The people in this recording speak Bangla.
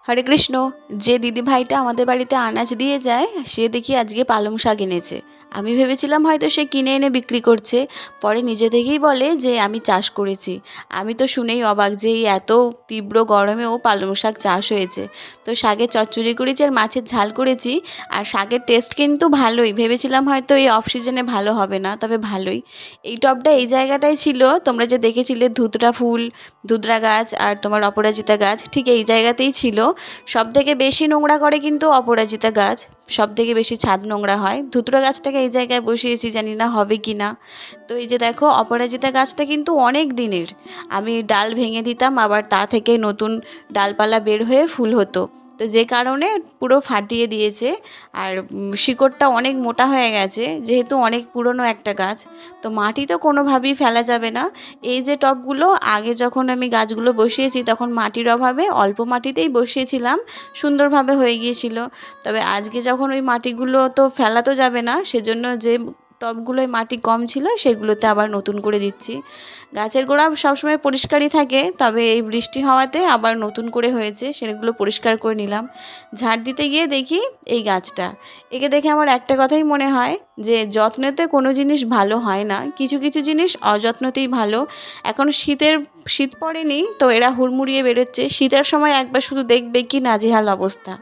হরে কৃষ্ণ। যে দিদিভাইটা আমাদের বাড়িতে আনাজ দিয়ে যায় সে দেখি আজকে পালং শাক এনেছে। আমি ভেবেছিলাম হয়তো সে কিনে এনে বিক্রি করছে, পরে নিজে থেকেই বলে যে আমি চাষ করেছি। আমি তো শুনেই অবাক যে এই এত তীব্র গরমেও পালং শাক চাষ হয়েছে। তো শাকের চচ্চড়ি করেছি আর মাছের ঝাল করেছি। আর শাকের টেস্ট কিন্তু ভালোই, ভেবেছিলাম হয়তো এই অফ সিজনে ভালো হবে না, তবে ভালোই। এই টবটা এই জায়গাটায় ছিল, তোমরা যে দেখেছিলে ধুতরা ফুল, ধুতরা গাছ আর তোমার অপরাজিতা গাছ, ঠিক এই জায়গাতেই ছিল। সবথেকে বেশি নোংরা করে কিন্তু অপরাজিতা গাছ, সবথেকে বেশি ছাদ নোংরা হয়। ধুতরা গাছটাকে এই জায়গায় বসিয়েছি, জানি না হবে কি না। তো এই যে দেখো, অপরাজিতা গাছটা কিন্তু অনেক দিনের। আমি ডাল ভেঙে দিতাম, আবার তা থেকে নতুন ডালপালা বের হয়ে ফুল হতো। তো যে কারণে পুরো ফাটিয়ে দিয়েছে। আর শিকড়টা অনেক মোটা হয়ে গেছে, যেহেতু অনেক পুরনো একটা গাছ। তো মাটি তো কোনোভাবেই ফেলা যাবে না। এই যে টবগুলো আগে যখন আমি গাছগুলো বসিয়েছি তখন মাটির অভাবে অল্প মাটিতেই বসিয়েছিলাম, সুন্দরভাবে হয়ে গিয়েছিল। তবে আজকে যখন ওই মাটিগুলো তো ফেলা তো যাবে না, সেজন্য যে টবগুলোয় মাটি কম ছিল সেগুলোতে আবার নতুন করে দিচ্ছি। গাছের গোড়া সবসময় পরিষ্কারই থাকে, তবে এই বৃষ্টি হওয়াতে আবার নতুন করে হয়েছে, সেগুলো পরিষ্কার করে নিলাম। ঝাড় দিতে গিয়ে দেখি এই গাছটা, একে দেখে আমার একটা কথাই মনে হয় যে যত্নেতে কোনো জিনিস ভালো হয় না, কিছু কিছু জিনিস অযত্নতেই ভালো। এখন শীত পড়েনি তো এরা হুড়মুড়িয়ে বেরোচ্ছে, শীতের সময় একবার শুধু দেখবে কি নাজেহাল অবস্থা।